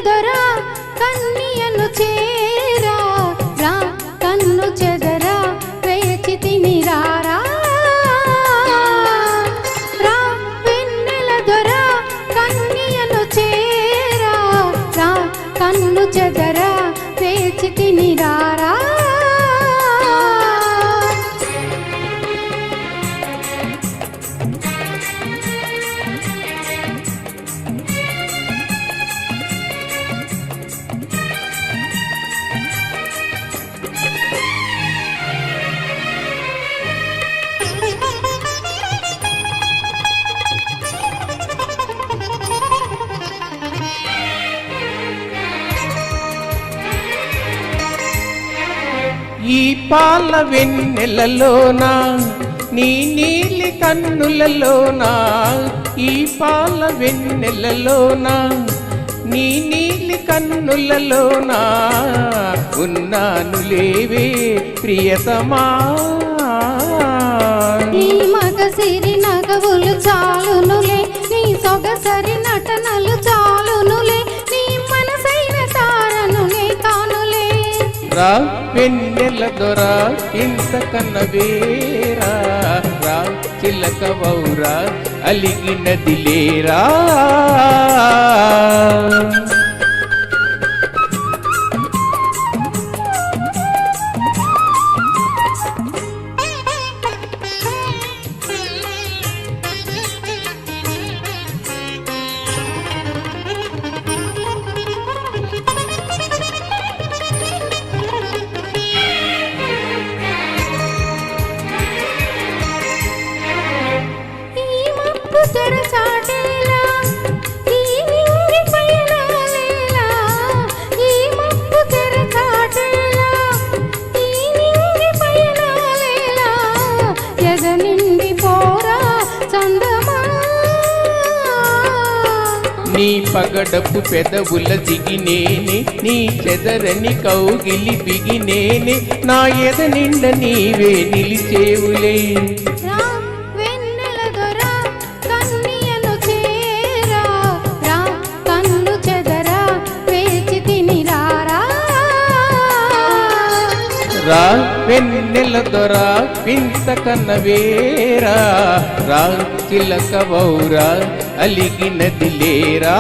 దొరా కన్యను చేరా రా కన్ను చెదరా వేచి తిని రారా రా వెన్నెల దొరా కన్యను చేరా రా కన్ను చెదరా వేచి తిని రారా ఈ పాల వెన్నెలలోనా నీ నీలి కన్నులలోనా ఈ పాల వెన్నెలలోనా నీ నీలి కన్నులలోనా ఉన్నాను లేవే ప్రియతమా నీ మగసిరి నగవులు చాలునులే నీ సొగసరి నటనలు చాలునులే నీ మనసైన తారనులే కానులే రా వెన్నెల దొరా ఇంతకన్న వేరా రా చిలకవౌరా అలిగినది లేరా తెరచాటేలా ఈ నింగి పయనాలేలా ఈ మబ్బు తెరచాటేలా ఈ నింగి పయనాలేలా ఎద నిండి పోరా చందమా నీ పగడపు పెదవుల దిగినేనే నీ చెదరని కౌగిలి బిగినేనే నా ఎద నిండ నీవే నిలిచేవులే రా వెన్నెల దొరా ఇంతకన్న వేరా రా చిలకవౌరా అలిగినది లేరా